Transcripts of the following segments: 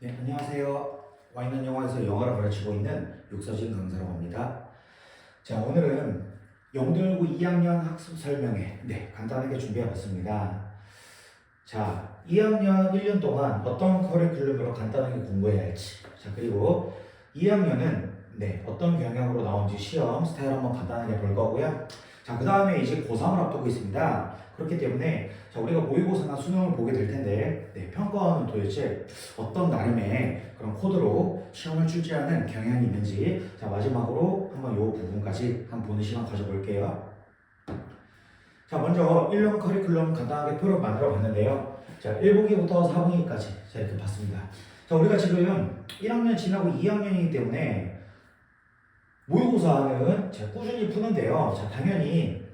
네, 안녕하세요. 와있는 영어에서 영어를 가르치고 있는 육서진 강사라고 합니다. 자, 오늘은 영들고 2학년 학습 설명회 간단하게 준비해봤습니다. 자, 2학년 1년 동안 어떤 커리큘럼으로 간단하게 공부해야 할지, 자, 그리고 2학년은 어떤 경향으로 나온지 시험 스타일 한번 간단하게 볼 거고요. 자, 그 다음에 이제 고3을 앞두고 있습니다. 그렇기 때문에 자, 우리가 모의고사나 수능을 보게 될 텐데 평가원은 도대체 어떤 나름의 그런 코드로 시험을 출제하는 경향이 있는지, 자, 마지막으로 한번 이 부분까지 한번 보는 시간 가져볼게요. 자, 먼저 1년 커리큘럼 간단하게 표를 만들어 봤는데요. 자, 1분기부터 4분기까지 자, 이렇게 봤습니다. 자, 우리가 지금 1학년 지나고 2학년이기 때문에 모의고사는 제가 꾸준히 푸는데요. 자, 당연히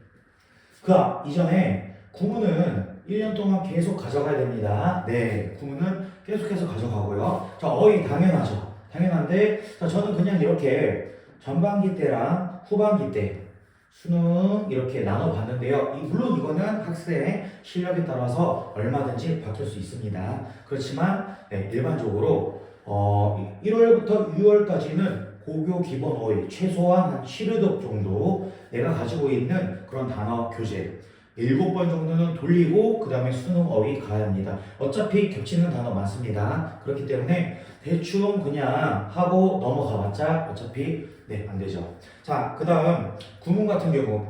그 이전에 구문은 1년 동안 계속 가져가야 됩니다. 네, 구문은 계속해서 가져가고요. 자, 어휘 당연하죠. 당연한데, 자, 저는 그냥 이렇게 전반기 때랑 후반기 때 수능 이렇게 나눠봤는데요. 물론 이거는 학생의 실력에 따라서 얼마든지 바뀔 수 있습니다. 그렇지만 일반적으로 1월부터 6월까지는 고교 기본 어휘 최소한 한 7회독 정도 내가 가지고 있는 그런 단어 교재 7번 정도는 돌리고 그 다음에 수능 어휘 가야 합니다. 어차피 겹치는 단어 많습니다. 그렇기 때문에 대충 그냥 하고 넘어가봤자 어차피 안 되죠. 자, 그 다음 구문 같은 경우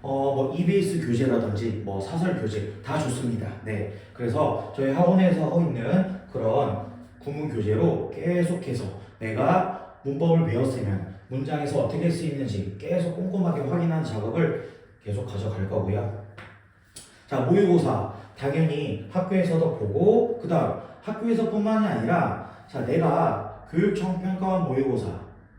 뭐 EBS 교재라든지 뭐 사설 교재 다 좋습니다. 네, 그래서 저희 학원에서 하고 있는 그런 구문 교재로 계속해서 내가 문법을 배웠으면 문장에서 어떻게 쓰이는지 계속 꼼꼼하게 확인하는 작업을 계속 가져갈 거고요. 자, 모의고사 당연히 학교에서도 보고 그 다음 학교에서뿐만이 아니라 자, 내가 교육청 평가원 모의고사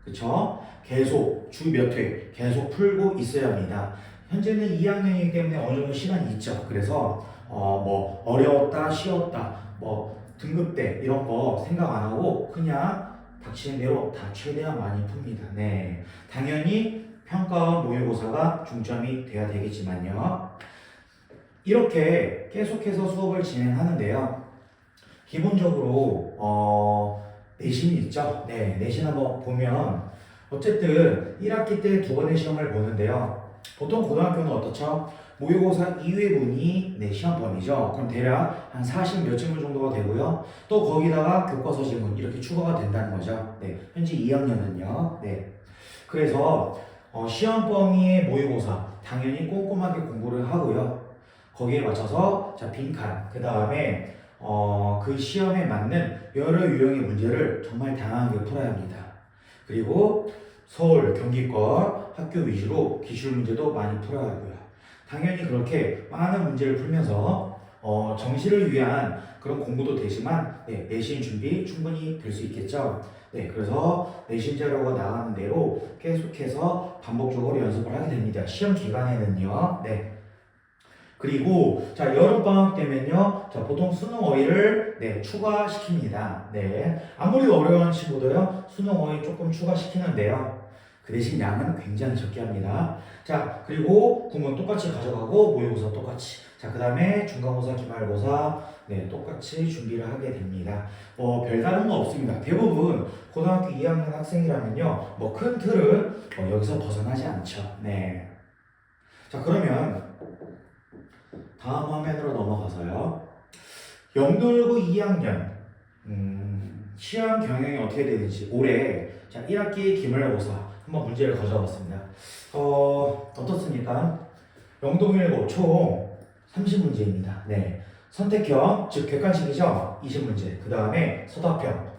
그쵸? 계속 주 몇 회 계속 풀고 있어야 합니다. 현재는 2학년이기 때문에 어느 정도 시간이 있죠. 그래서 뭐 어려웠다 쉬웠다 뭐 등급대 이런 거 생각 안 하고 그냥 닥치는 대로 다 최대한 많이 풉니다. 네, 당연히 평가원 모의고사가 중점이 돼야 되겠지만요. 이렇게 계속해서 수업을 진행하는데요. 기본적으로 내신이 있죠. 네, 내신 한번 보면 어쨌든 1학기 때 두 번의 시험을 보는데요. 보통 고등학교는 어떻죠? 모의고사 2회분이 시험 범위죠. 그럼 대략 한 40 몇 질문 정도가 되고요. 또 거기다가 교과서 질문 이렇게 추가가 된다는 거죠. 네, 현재 2학년은요. 네, 그래서 시험 범위의 모의고사 당연히 꼼꼼하게 공부를 하고요. 거기에 맞춰서 자, 빈칸 그 다음에 그 시험에 맞는 여러 유형의 문제를 정말 다양하게 풀어야 합니다. 그리고 서울, 경기권 학교 위주로 기출 문제도 많이 풀어야 하고요. 당연히 그렇게 많은 문제를 풀면서 정시를 위한 그런 공부도 되지만 내신 준비 충분히 될 수 있겠죠. 네, 그래서 내신 자료가 나가는 대로 계속해서 반복적으로 연습을 하게 됩니다. 시험 기간에는요. 네. 그리고 자, 여름방학 때면요. 자, 보통 수능 어휘를 추가시킵니다. 네, 아무리 어려운 친구도요. 수능 어휘 조금 추가시키는데요. 그 대신 양은 굉장히 적게 합니다. 자, 그리고 구문 똑같이 가져가고 모의고사 똑같이. 자, 그 다음에 중간고사, 기말고사 똑같이 준비를 하게 됩니다. 별다른 거 없습니다. 대부분 고등학교 2학년 학생이라면요. 큰 틀은 여기서 벗어나지 않죠. 네. 자, 그러면 다음 화면으로 넘어가서요. 영돌고 2학년 시험 경영이 어떻게 되는지 올해 자, 1학기 기말고사 한번 문제를 가져왔습니다. 어떻습니까? 영동일고 총 30문제입니다. 네, 선택형 즉 객관식이죠. 20문제. 그 다음에 서답형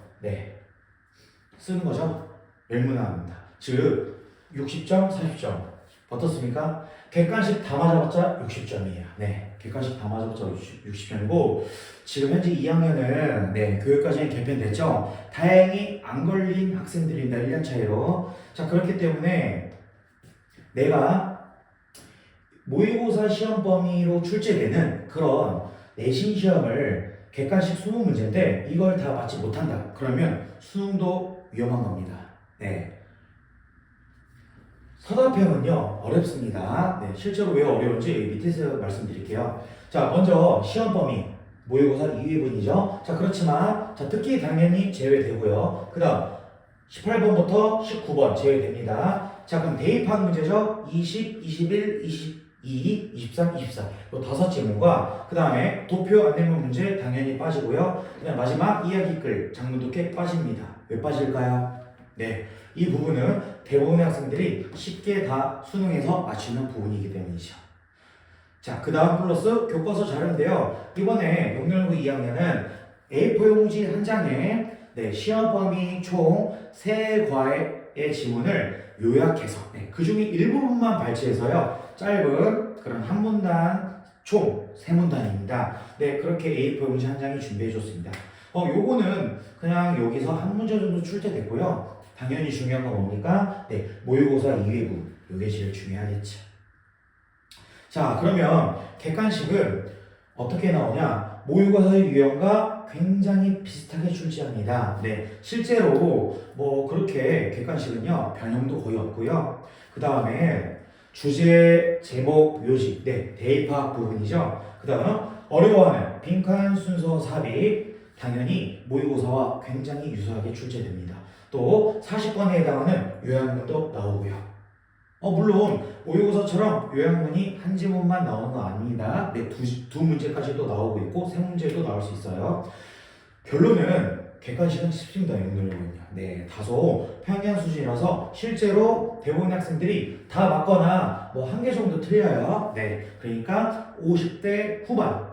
쓰는 거죠. 멜문화입니다. 즉 60점, 40점. 어떻습니까? 객관식 다 맞아봤자 60점이에요. 네, 객관식 다 맞아봤자 60점이고 지금 현재 2학년은 교육과정이 개편됐죠. 다행히 안 걸린 학생들입니다. 1년 차이로. 자, 그렇기 때문에 내가 모의고사 시험 범위로 출제되는 그런 내신 시험을 객관식 20문제인데 이걸 다 맞지 못한다. 그러면 수능도 위험한 겁니다. 네. 서답형은요 어렵습니다. 네, 실제로 왜 어려운지 밑에서 말씀드릴게요. 자, 먼저 시험 범위 모의고사 2회분이죠. 자, 그렇지만 자, 특기 당연히 제외되고요. 그 다음 18번부터 19번 제외됩니다. 자, 그럼 대입학 문제죠. 20, 21, 22, 23, 24. 요 5질문과 그 다음에 도표 안내문 문제 당연히 빠지고요. 그냥 마지막 이야기글 장문독해 빠집니다. 왜 빠질까요? 네, 이 부분은 대부분의 학생들이 쉽게 다 수능에서 맞추는 부분이기 때문이죠. 자, 그 다음 플러스 교과서 자료인데요. 이번에 영문고 2학년은 A4 용지 한 장에 시험 범위 총 3과의 지문을 요약해서 그 중에 일부분만 발췌해서요. 짧은 그런 한 문단 총 3문단입니다. 네, 그렇게 A4 용지 한 장이 준비해줬습니다. 요거는 그냥 여기서 한 문제 정도 출제됐고요. 당연히 중요한 건 뭡니까? 네, 모의고사 2회분. 요게 제일 중요하겠죠. 자, 그러면 객관식은 어떻게 나오냐? 모의고사의 유형과 굉장히 비슷하게 출제합니다. 네, 실제로 뭐 그렇게 객관식은요 변형도 거의 없고요. 그 다음에 주제, 제목, 묘지, 대입학 부분이죠. 그 다음은 어려워하는 빈칸 순서 삽입 당연히 모의고사와 굉장히 유사하게 출제됩니다. 또 40번에 해당하는 요약문도 나오고요. 물론 모의고사처럼 요약문이 한 지문만 나오는 거 아닙니다. 네, 두 문제까지도 나오고 있고 세 문제도 나올 수 있어요. 결론은 객관식은 쉽습니다. 영문은요. 네, 다소 평양 수준이라서 실제로 대부분 학생들이 다 맞거나 뭐 한 개 정도 틀려요. 네, 그러니까 50대 후반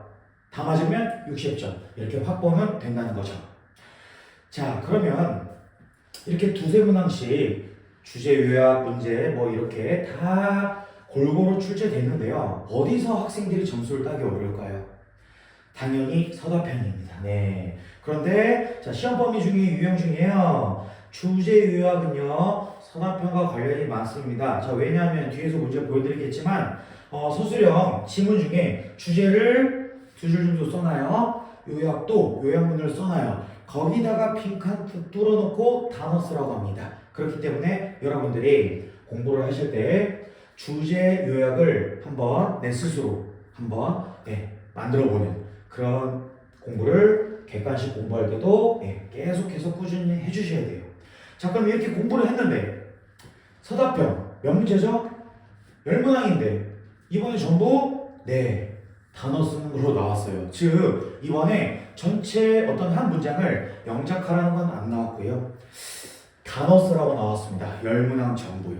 다 맞으면 60점 이렇게 확보는 된다는 거죠. 자, 그러면 이렇게 두세 문항씩 주제 요약 문제 뭐 이렇게 다 골고루 출제됐는데요. 어디서 학생들이 점수를 따기 어려울까요? 당연히 서답형입니다. 네. 그런데 자, 시험 범위 중에 유형 중에요. 주제 요약은요. 서답형과 관련이 많습니다. 자, 왜냐하면 뒤에서 문제 보여드리겠지만 서술형 지문 중에 주제를 두 줄 정도 써놔요. 요약도 요약문을 써놔요. 거기다가 빈칸 툭 뚫어놓고 단어 쓰라고 합니다. 그렇기 때문에 여러분들이 공부를 하실 때 주제 요약을 한번 내 스스로 한번 만들어보는 그런 공부를 객관식 공부할 때도 계속해서 꾸준히 해주셔야 돼요. 자, 그럼 이렇게 공부를 했는데 서답형 몇 문제죠? 10문항인데 이번에 전부 단어 쓰는 걸로 나왔어요. 즉 이번에 전체 어떤 한 문장을 영작하라는 건 안 나왔고요. 단어 쓰라고 나왔습니다. 10문항 전부요.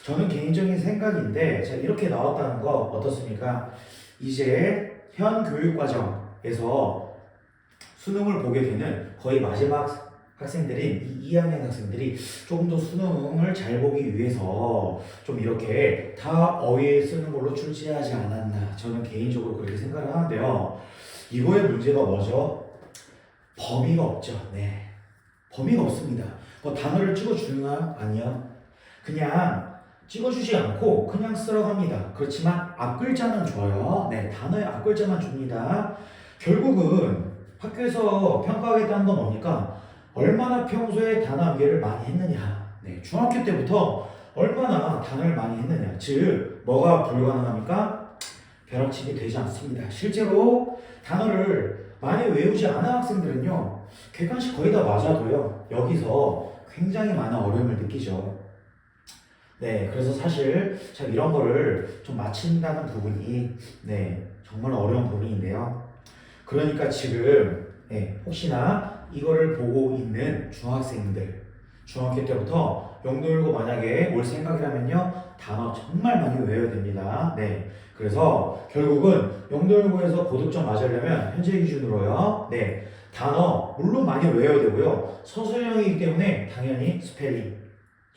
저는 개인적인 생각인데 자, 이렇게 나왔다는 거 어떻습니까? 이제 현 교육과정에서 수능을 보게 되는 거의 마지막 학생들인 2학년 학생들이 조금 더 수능을 잘 보기 위해서 좀 이렇게 다 어휘에 쓰는 걸로 출제하지 않았나 저는 개인적으로 그렇게 생각을 하는데요. 이거의 문제가 뭐죠? 범위가 없죠. 네, 범위가 없습니다. 뭐 단어를 찍어주나? 아니요. 그냥 찍어주지 않고 그냥 쓰라고 합니다. 그렇지만 앞글자는 줘요. 네, 단어의 앞글자만 줍니다. 결국은 학교에서 평가하겠다는 건 뭡니까? 얼마나 평소에 단어 암기를 많이 했느냐. 네, 중학교 때부터 얼마나 단어를 많이 했느냐. 즉, 뭐가 불가능합니까? 벼락치기 되지 않습니다. 실제로 단어를 많이 외우지 않은 학생들은요, 객관식 거의 다 맞아도요, 여기서 굉장히 많은 어려움을 느끼죠. 네, 그래서 사실 참 이런 거를 좀 맞춘다는 부분이 정말 어려운 부분인데요. 그러니까 지금 혹시나 이거를 보고 있는 중학생들, 중학교 때부터 영도열고 만약에 올 생각이라면요, 단어 정말 많이 외워야 됩니다. 네, 그래서 결국은 영도열고에서 고득점 맞으려면 현재 기준으로요, 단어 물론 많이 외워야 되고요, 서술형이기 때문에 당연히 스펠링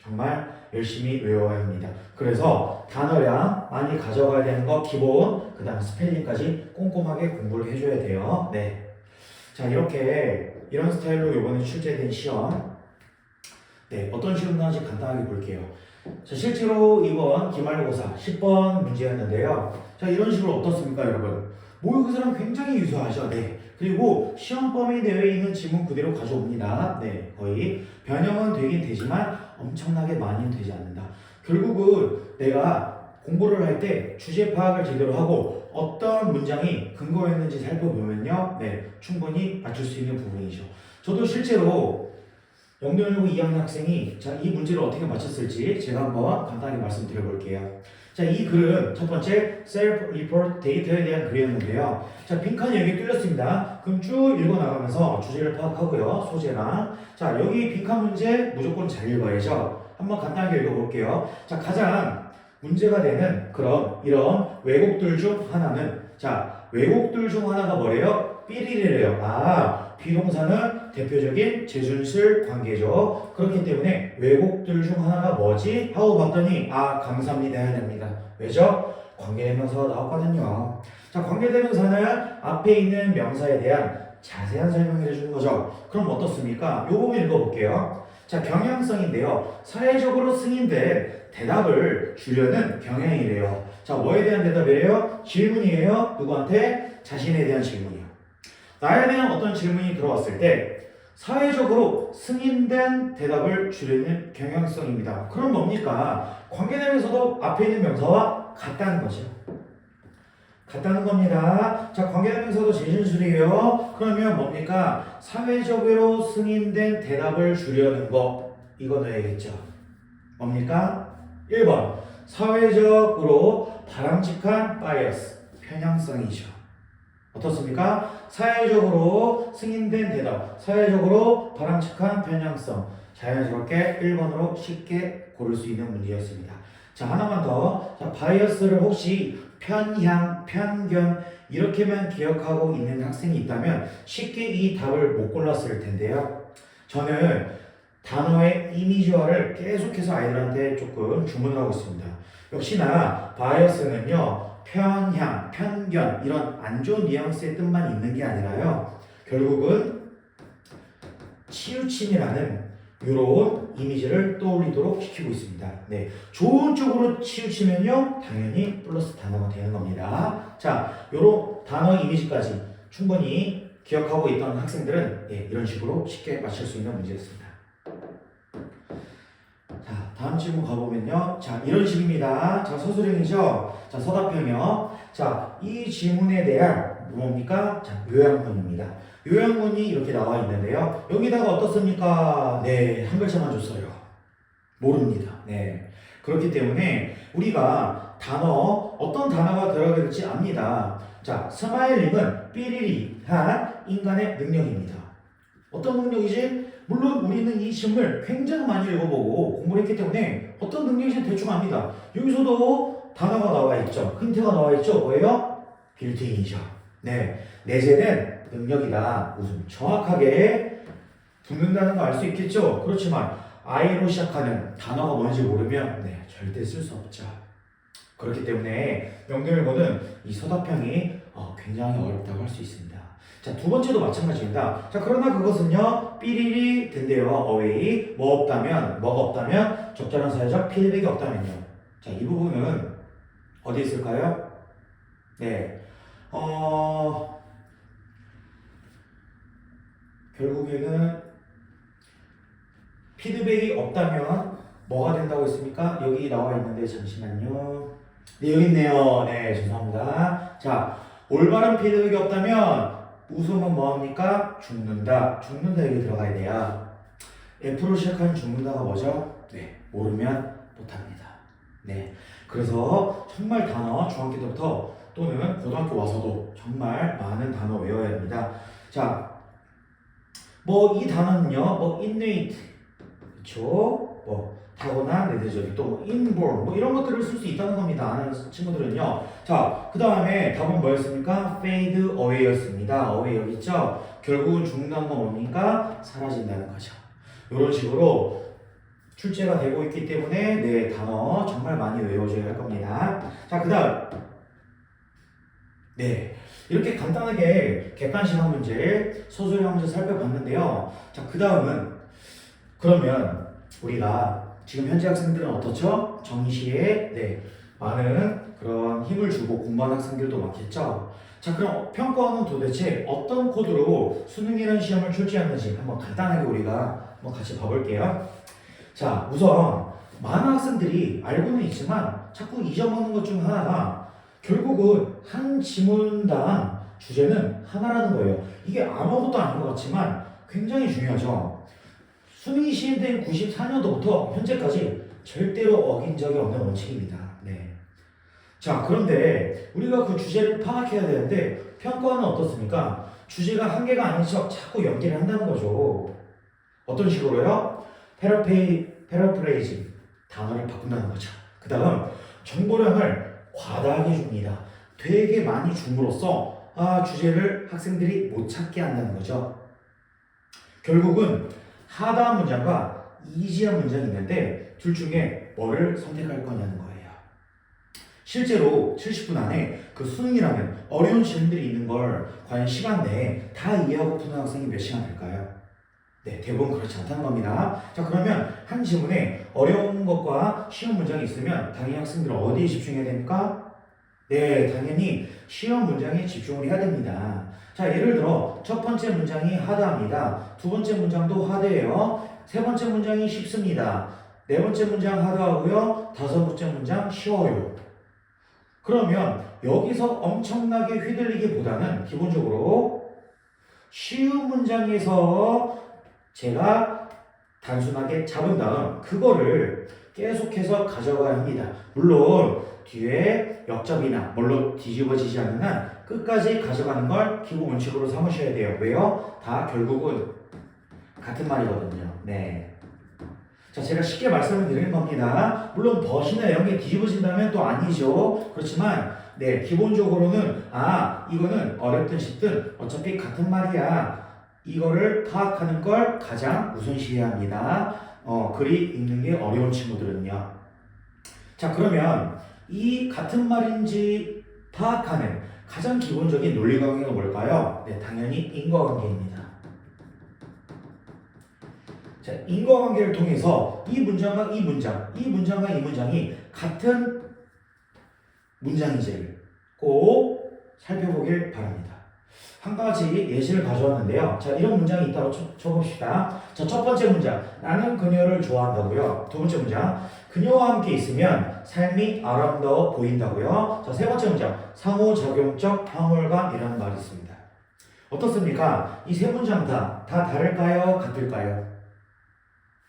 정말 열심히 외워야 합니다. 그래서 단어량 많이 가져가야 되는 거 기본, 그 다음 스펠링까지 꼼꼼하게 공부를 해줘야 돼요. 네. 자, 이런 스타일로 이번에 출제된 시험, 어떤 시험 나왔는지 간단하게 볼게요. 자, 실제로 이번 기말고사 10번 문제였는데요. 자, 이런 식으로 어떻습니까, 여러분? 모의고사랑 굉장히 유사하죠. 네. 그리고 시험 범위 내에 있는 지문 그대로 가져옵니다. 네, 거의 변형은 되긴 되지만 엄청나게 많이는 되지 않는다. 결국은 내가 공부를 할 때 주제 파악을 제대로 하고 어떤 문장이 근거였는지 살펴보면요. 네, 충분히 맞출 수 있는 부분이죠. 저도 실제로 영동일고 2학년 학생이 자, 이 문제를 어떻게 맞췄을지 제가 한번 간단히 말씀드려 볼게요. 자, 이 글은 첫 번째 self-report 데이터에 대한 글이었는데요. 자, 빈칸이 여기 뚫렸습니다. 그럼 쭉 읽어 나가면서 주제를 파악하고요. 소재랑. 자, 여기 빈칸 문제 무조건 잘 읽어야죠. 한번 간단하게 읽어볼게요. 자, 가장 문제가 되는 그런 이런 왜곡들 중 하나는 자, 왜곡들 중 하나가 뭐래요? 삐리리래요. 아, 비동사는 대표적인 제준술 관계죠. 그렇기 때문에 왜곡들 중 하나가 뭐지? 하고 봤더니 아, 감사합니다 해야 됩니다. 왜죠? 관계대명사가 나왔거든요. 자, 관계대명사는 앞에 있는 명사에 대한 자세한 설명을 해주는 거죠. 그럼 어떻습니까? 요 부분 읽어볼게요. 자, 경향성인데요. 사회적으로 승인된 대답을 주려는 경향이래요. 자, 뭐에 대한 대답이래요? 질문이에요. 누구한테? 자신에 대한 질문이요. 나에 대한 어떤 질문이 들어왔을 때 사회적으로 승인된 대답을 주려는 경향성입니다. 그럼 뭡니까? 관계대명사도 앞에 있는 명사와 같다는 거죠. 같다는 겁니다. 자, 관계대명사도 제준술이에요. 그러면 뭡니까? 사회적으로 승인된 대답을 주려는 거. 이거 넣어야겠죠. 뭡니까? 1번. 사회적으로 바람직한 바이어스. 편향성이죠. 어떻습니까? 사회적으로 승인된 대답. 사회적으로 바람직한 편향성. 자연스럽게 1번으로 쉽게 고를 수 있는 문제였습니다. 자, 하나만 더. 자, 바이어스를 혹시 편향, 편견 이렇게만 기억하고 있는 학생이 있다면 쉽게 이 답을 못 골랐을 텐데요. 저는 단어의 이미지화를 계속해서 아이들한테 조금 주문을 하고 있습니다. 역시나 바이어스는요. 편향, 편견 이런 안 좋은 뉘앙스의 뜻만 있는 게 아니라요. 결국은 치우침이라는 이런 이미지를 떠올리도록 시키고 있습니다. 네, 좋은 쪽으로 치우치면요 당연히 플러스 단어가 되는 겁니다. 자, 이런 단어 이미지까지 충분히 기억하고 있던 학생들은 네, 이런 식으로 쉽게 맞출 수 있는 문제였습니다. 자, 다음 질문 가보면요. 자, 이런 식입니다. 자, 서술형이죠. 자, 서답형이요. 자, 이 질문에 대한 뭡니까? 자, 요약문입니다. 요약문이 이렇게 나와 있는데요. 여기다가 어떻습니까? 네, 한 글자만 줬어요. 모릅니다. 네. 그렇기 때문에 우리가 단어, 어떤 단어가 들어가게 될지 압니다. 자, 스마일링은 삐리리한 인간의 능력입니다. 어떤 능력이지? 물론 우리는 이 시험을 굉장히 많이 읽어보고 공부를 했기 때문에 어떤 능력인지 대충 압니다. 여기서도 단어가 나와 있죠. 힌트가 나와 있죠. 뭐예요? 빌딩이죠. 네, 내재된 능력이다. 웃음 정확하게 붙는다는 거 알 수 있겠죠. 그렇지만 I로 시작하는 단어가 뭔지 모르면 네, 절대 쓸 수 없죠. 그렇기 때문에 명령일보는 이 서답형이 굉장히 어렵다고 할 수 있습니다. 자, 두 번째도 마찬가지입니다. 자, 그러나 그것은요, 삐리리 된대요. 어웨이. 뭐 없다면, 뭐가 없다면, 적절한 사회적 피드백이 없다면요. 자, 이 부분은 어디 있을까요? 네. 결국에는 피드백이 없다면 뭐가 된다고 했습니까? 여기 나와 있는데 잠시만요. 네, 여기 있네요. 네, 죄송합니다. 자, 올바른 피드백이 없다면 웃음은 뭐합니까? 죽는다. 죽는다 여기 들어가야 돼요. F로 시작하는 죽는다가 뭐죠? 네, 모르면 못합니다. 네, 그래서 정말 단어 중학교 때부터 또는 고등학교 와서도 정말 많은 단어 외워야 합니다. 자, 뭐 이 단어는요, 뭐 innate, 그렇죠? 뭐 타고난 내재적이 또 inborn 뭐 이런 것들을 쓸 수 있다는 겁니다. 아는 친구들은요. 자, 그 다음에 답은 뭐였습니까? fade away였습니다. away 여기 있죠? 결국은 죽는다는 건 뭡니까? 사라진다는 거죠. 이런 식으로 출제가 되고 있기 때문에 네, 단어 정말 많이 외워줘야 할 겁니다. 자, 그 다음 네, 이렇게 간단하게 객관식한 문제, 서술형 문제 살펴봤는데요. 자, 그 다음은 그러면 우리가 지금 현재 학생들은 어떻죠? 정시에 네, 많은 그런 힘을 주고 공부하는 학생들도 많겠죠. 자, 그럼 평가원은 도대체 어떤 코드로 수능이라는 시험을 출제하는지 한번 간단하게 우리가 한번 같이 봐볼게요. 자, 우선 많은 학생들이 알고는 있지만 자꾸 잊어먹는 것 중 하나가 결국은 한 지문당 주제는 하나라는 거예요. 이게 아무것도 아닌 것 같지만 굉장히 중요하죠. 수능이 시행된 94년도부터 현재까지 절대로 어긴 적이 없는 원칙입니다. 네. 자, 그런데 우리가 그 주제를 파악해야 되는데 평가는 어떻습니까? 주제가 한 개가 아닌 척 자꾸 연기를 한다는 거죠. 어떤 식으로요? 패러프레이징, 단어를 바꾼다는 거죠. 그 다음 정보량을 과다하게 줍니다. 되게 많이 줌으로써 주제를 학생들이 못 찾게 한다는 거죠. 결국은 하다한 문장과 이지한 문장이 있는데 둘 중에 뭐를 선택할 거냐는 거예요. 실제로 70분 안에 그 수능이라면 어려운 질문들이 있는 걸 과연 시간 내에 다 이해하고 푸는 학생이 몇 시간 될까요? 네, 대부분 그렇지 않다는 겁니다. 자, 그러면 한 지문에 어려운 것과 쉬운 문장이 있으면 당연히 학생들은 어디에 집중해야 됩니까? 네, 당연히 쉬운 문장에 집중을 해야 됩니다. 자, 예를 들어 첫 번째 문장이 하드합니다. 두 번째 문장도 하드예요. 세 번째 문장이 쉽습니다. 네 번째 문장 하드하고요. 다섯 번째 문장 쉬워요. 그러면 여기서 엄청나게 휘둘리기보다는 기본적으로 쉬운 문장에서 제가 단순하게 잡은 다음 그거를 계속해서 가져가야 합니다. 물론 뒤에 역접이나 뭘로 뒤집어지지 않는 한 끝까지 가져가는 걸 기본 원칙으로 삼으셔야 돼요. 왜요? 다 결국은 같은 말이거든요. 네. 자, 제가 쉽게 말씀을 드리는 겁니다. 물론 벗이나 이런 게 뒤집어진다면 또 아니죠. 그렇지만 네, 기본적으로는 이거는 어렵든 쉽든 어차피 같은 말이야. 이거를 파악하는 걸 가장 우선시해야 합니다. 글이 읽는 게 어려운 친구들은요. 자, 그러면 이 같은 말인지 파악하는 가장 기본적인 논리 관계가 뭘까요? 네, 당연히 인과관계입니다. 자, 인과관계를 통해서 이 문장과 이 문장, 이 문장과 이 문장이 같은 문장인지를 꼭 살펴보길 바랍니다. 한 가지 예시를 가져왔는데요. 자, 이런 문장이 있다고 쳐봅시다. 자, 첫 번째 문장, 나는 그녀를 좋아한다고요. 두 번째 문장, 그녀와 함께 있으면 삶이 아름다워 보인다고요. 자, 세 번째 문장, 상호작용적 황홀감이라는 말이 있습니다. 어떻습니까? 이 세 문장 다 다를까요? 같을까요?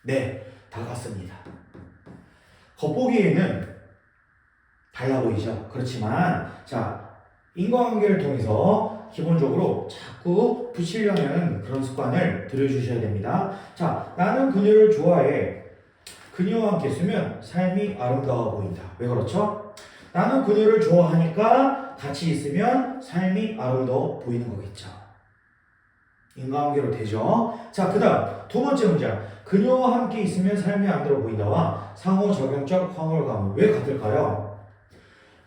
네, 다 같습니다. 겉보기에는 달라 보이죠? 그렇지만 자, 인과관계를 통해서 기본적으로 자꾸 붙이려는 그런 습관을 들여주셔야 됩니다. 자, 나는 그녀를 좋아해. 그녀와 함께 있으면 삶이 아름다워 보인다. 왜 그렇죠? 나는 그녀를 좋아하니까 같이 있으면 삶이 아름다워 보이는 거겠죠. 인과관계로 되죠. 자, 그 다음 두 번째 문장, 그녀와 함께 있으면 삶이 아름다워 보인다와 상호작용적 황홀감은 왜 같을까요?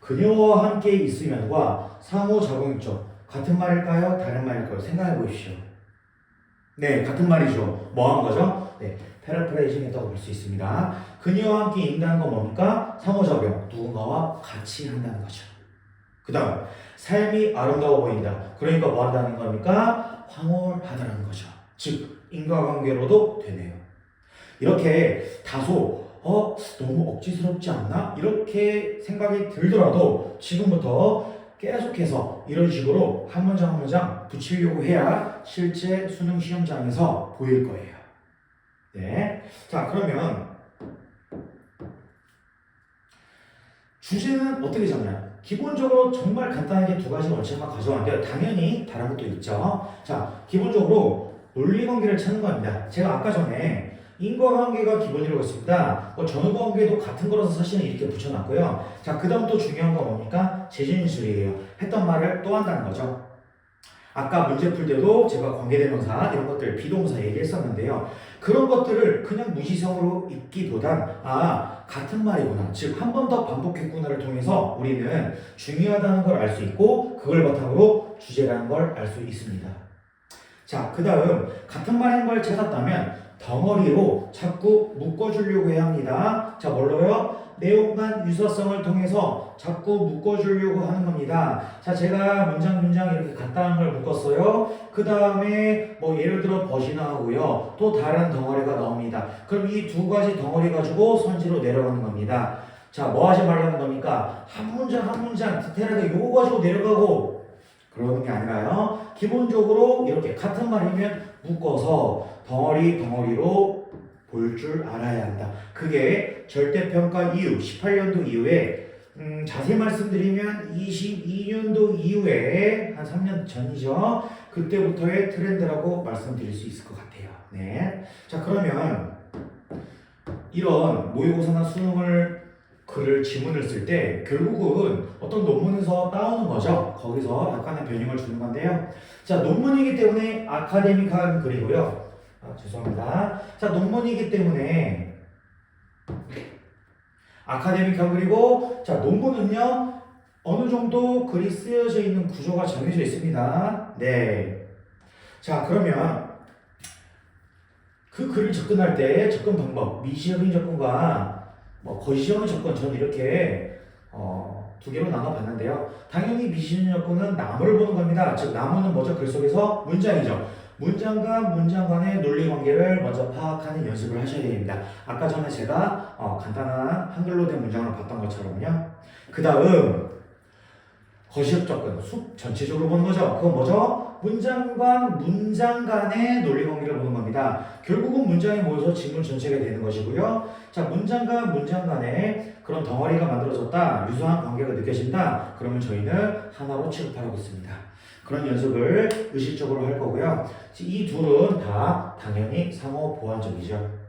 그녀와 함께 있으면과 상호작용적 같은 말일까요? 다른 말일까요? 생각해 보십시오. 네, 같은 말이죠. 뭐 한 거죠? 네, 패러프레이징 했다고 볼 수 있습니다. 그녀와 함께 있다는 건 뭡니까? 상호작용, 누군가와 같이 한다는 거죠. 그 다음 삶이 아름다워 보인다. 그러니까 뭐 한다는 겁니까? 황홀하다는 거죠. 즉 인과관계로도 되네요. 이렇게 다소 너무 억지스럽지 않나? 이렇게 생각이 들더라도 지금부터 계속해서 이런 식으로 한 문장 한 문장 붙이려고 해야 실제 수능 시험장에서 보일 거예요. 네. 자, 그러면 주제는 어떻게 잡나요? 기본적으로 정말 간단하게 두 가지 원칙만 가져왔는데 당연히 다른 것도 있죠. 자, 기본적으로 논리관계를 찾는 겁니다. 제가 아까 전에 인과관계가 기본이라고 했습니다. 전후관계도 같은 거라서 사실은 이렇게 붙여놨고요. 자, 그 다음 또 중요한 건 뭡니까? 재진술이에요. 했던 말을 또 한다는 거죠. 아까 문제 풀 때도 제가 관계대명사 이런 것들 비동사 얘기했었는데요. 그런 것들을 그냥 무지성으로 읽기보단 같은 말이구나, 즉 한 번 더 반복했구나를 통해서 우리는 중요하다는 걸 알 수 있고 그걸 바탕으로 주제라는 걸 알 수 있습니다. 자, 그 다음 같은 말인 걸 찾았다면 덩어리로 자꾸 묶어주려고 해야 합니다. 자, 뭘로요? 내용 간 유사성을 통해서 자꾸 묶어주려고 하는 겁니다. 자, 제가 문장 이렇게 간단한 걸 묶었어요. 그 다음에 뭐 예를 들어 벗이 나오고요. 또 다른 덩어리가 나옵니다. 그럼 이 두 가지 덩어리 가지고 선지로 내려가는 겁니다. 자, 뭐 하지 말라는 겁니까? 한 문장 디테일하게 요거 가지고 내려가고 그러는 게 아니라요. 기본적으로 이렇게 같은 말이면 묶어서 덩어리로 볼 줄 알아야 한다. 그게 절대평가 이후 18년도 이후에 자세히 말씀드리면 22년도 이후에 한 3년 전이죠. 그때부터의 트렌드라고 말씀드릴 수 있을 것 같아요. 네. 자, 그러면 이런 모의고사나 수능을 글을 지문을 쓸 때 결국은 어떤 논문에서 따오는 거죠. 거기서 약간의 변형을 주는 건데요. 자, 논문이기 때문에 아카데믹한 글이고요. 죄송합니다. 자, 논문이기 때문에 아카데믹한 글이고, 자, 논문은요 어느 정도 글이 쓰여져 있는 구조가 정해져 있습니다. 네. 자, 그러면 그 글을 접근할 때 접근 방법, 미시적인 접근과 거시적인 접근, 저는 이렇게 두 개로 나눠봤는데요. 당연히 미시적인 접근은 나무를 보는 겁니다. 즉 나무는 뭐죠? 글 속에서 문장이죠. 문장과 문장 간의 논리 관계를 먼저 파악하는 연습을 하셔야 됩니다. 아까 전에 제가 간단한 한글로 된 문장을 봤던 것처럼요. 그 다음 거시적 접근, 숲 전체적으로 보는 거죠. 그건 뭐죠? 문장과 문장 간의 논리 관계를 보는 겁니다. 결국은 문장이 모여서 지문 전체가 되는 것이고요. 자, 문장과 문장 간에 그런 덩어리가 만들어졌다, 유사한 관계가 느껴진다. 그러면 저희는 하나로 취급하라고 했습니다. 그런 연습을 의식적으로 할 거고요. 이 둘은 다 당연히 상호 보완적이죠.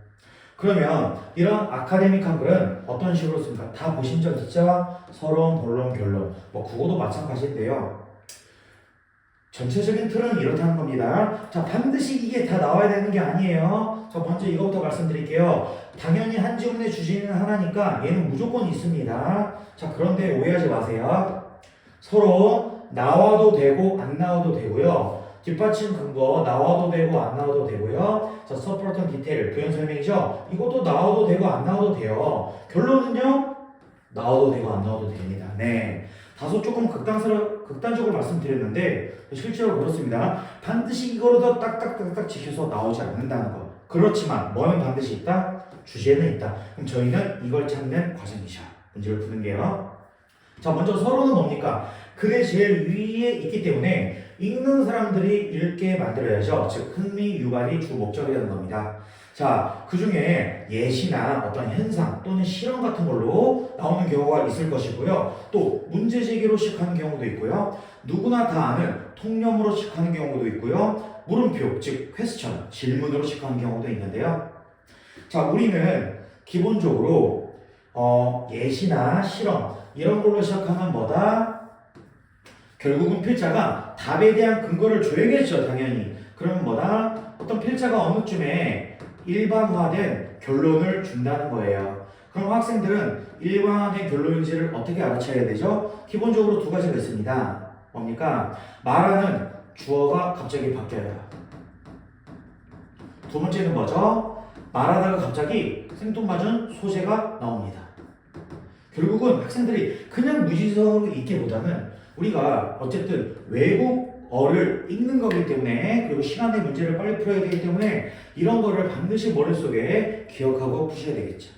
그러면 이런 아카데믹한 글은 어떤 식으로 씁니까? 다 보신 적 있죠? 서론, 본론, 결론. 국어도 마찬가지인데요. 전체적인 틀은 이렇다는 겁니다. 자, 반드시 이게 다 나와야 되는 게 아니에요. 자, 먼저 이거부터 말씀드릴게요. 당연히 한 지문의 주제는 하나니까 얘는 무조건 있습니다. 자, 그런데 오해하지 마세요. 서론 나와도 되고 안 나와도 되고요. 뒷받침 근거 나와도 되고 안 나와도 되고요. 자, 서포팅 디테일 부연 설명이죠. 이것도 나와도 되고 안 나와도 돼요. 결론은요, 나와도 되고 안 나와도 됩니다. 네, 다소 조금 극단적으로 말씀드렸는데 실제로 그렇습니다. 반드시 이거로도 딱딱딱딱 지켜서 나오지 않는다는 거. 그렇지만 뭐는 반드시 있다? 주제는 있다. 그럼 저희는 이걸 찾는 과정이죠. 문제를 푸는 게요. 자, 먼저 서론은 뭡니까? 글의 제일 위에 있기 때문에 읽는 사람들이 읽게 만들어야죠. 즉 흥미 유발이 주 목적이라는 겁니다. 자, 그 중에 예시나 어떤 현상 또는 실험 같은 걸로 나오는 경우가 있을 것이고요. 또 문제 제기로 시작하는 경우도 있고요. 누구나 다 아는 통념으로 시작하는 경우도 있고요. 물음표, 즉 퀘스천, 질문으로 시작하는 경우도 있는데요. 자, 우리는 기본적으로 예시나 실험 이런 걸로 시작하면 뭐다? 결국은 필자가 답에 대한 근거를 줘야겠죠, 당연히. 그러면 뭐다? 어떤 필자가 어느 쯤에 일반화된 결론을 준다는 거예요. 그럼 학생들은 일반화된 결론인지를 어떻게 알아채야 되죠? 기본적으로 두 가지가 있습니다. 뭡니까? 말하는 주어가 갑자기 바뀌어요. 두 번째는 뭐죠? 말하다가 갑자기 생뚱맞은 소재가 나옵니다. 결국은 학생들이 그냥 무지성으로 읽기보다는 우리가 어쨌든 외국어를 읽는 거기 때문에, 그리고 시간의 문제를 빨리 풀어야 되기 때문에 이런 거를 반드시 머릿속에 기억하고 푸셔야 되겠죠.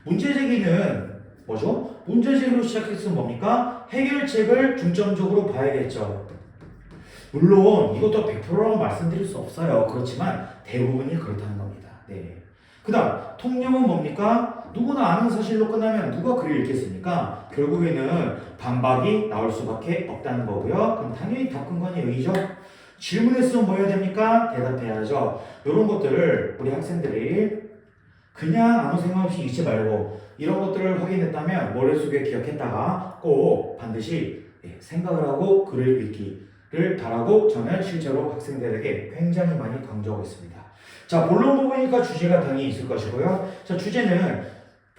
문제 제기는 뭐죠? 문제 제기로 시작했으면 뭡니까? 해결책을 중점적으로 봐야겠죠. 물론 이것도 100%라고 말씀드릴 수 없어요. 그렇지만 대부분이 그렇다는 겁니다. 네. 그 다음 통념은 뭡니까? 누구나 아는 사실로 끝나면 누가 글을 읽겠습니까? 결국에는 반박이 나올 수밖에 없다는 거고요. 그럼 당연히 답근간이 여기죠. 질문했으면 뭐 해야 됩니까? 대답해야죠. 이런 것들을 우리 학생들이 그냥 아무 생각 없이 읽지 말고 이런 것들을 확인했다면 머릿속에 기억했다가 꼭 반드시 생각을 하고 글을 읽기를 바라고 저는 실제로 학생들에게 굉장히 많이 강조하고 있습니다. 자, 본론 부분이니까 주제가 당연히 있을 것이고요. 자, 주제는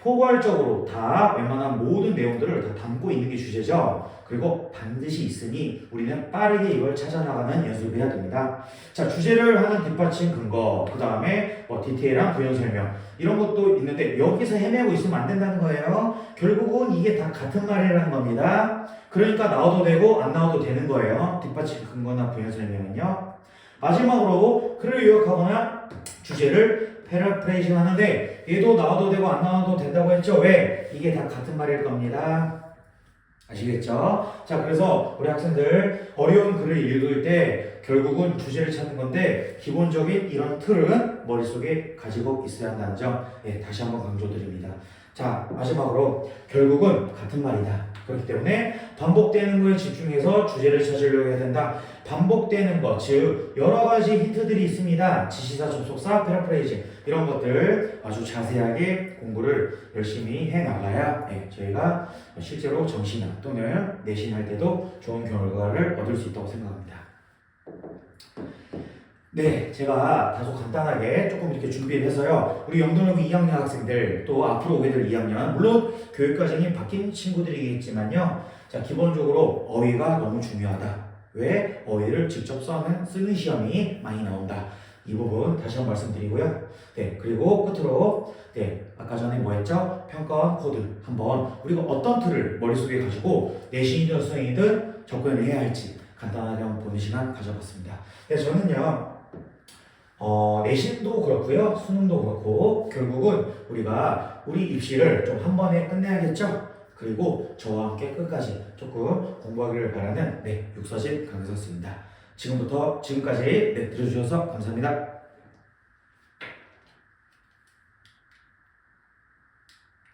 포괄적으로 다 웬만한 모든 내용들을 다 담고 있는 게 주제죠. 그리고 반드시 있으니 우리는 빠르게 이걸 찾아나가는 연습을 해야 됩니다. 자, 주제를 하는 뒷받침 근거, 그 다음에 뭐 디테일한 부연 설명 이런 것도 있는데 여기서 헤매고 있으면 안 된다는 거예요. 결국은 이게 다 같은 말이라는 겁니다. 그러니까 나와도 되고 안 나와도 되는 거예요. 뒷받침 근거나 부연 설명은요. 마지막으로 글을 요약하거나 주제를 패러프레이징 하는데 얘도 나와도 되고 안 나와도 된다고 했죠. 왜? 이게 다 같은 말일 겁니다. 아시겠죠? 자, 그래서 우리 학생들 어려운 글을 읽을 때 결국은 주제를 찾는 건데 기본적인 이런 틀은 머릿속에 가지고 있어야 한다는 점 다시 한번 강조드립니다. 자, 마지막으로 결국은 같은 말이다. 그렇기 때문에 반복되는 거에 집중해서 주제를 찾으려고 해야 된다. 반복되는 것, 즉 여러 가지 힌트들이 있습니다. 지시사, 접속사, 패러프레이징 이런 것들 아주 자세하게 공부를 열심히 해나가야 저희가 실제로 정시나 또는 내신할 때도 좋은 결과를 얻을 수 있다고 생각합니다. 네, 제가 다소 간단하게 조금 이렇게 준비를 해서요. 우리 영동여고 2학년 학생들 또 앞으로 오게 될 2학년 물론 교육과정이 바뀐 친구들이겠지만요. 자, 기본적으로 어휘가 너무 중요하다. 왜? 어휘를 직접 쓰는 시험이 많이 나온다. 이 부분 다시 한번 말씀드리고요. 네, 그리고 끝으로 아까 전에 뭐 했죠? 평가원 코드 한번 우리가 어떤 틀을 머릿속에 가지고 내신이든 수능이든 접근을 해야 할지 간단하게 한번 보는 시간 가져봤습니다. 그래서 저는요. 내신도 그렇고요, 수능도 그렇고 결국은 우리가 우리 입시를 좀 한 번에 끝내야겠죠. 그리고 저와 함께 끝까지 조금 공부하기를 바라는 육서진 강사였습니다. 지금까지 들어주셔서 감사합니다.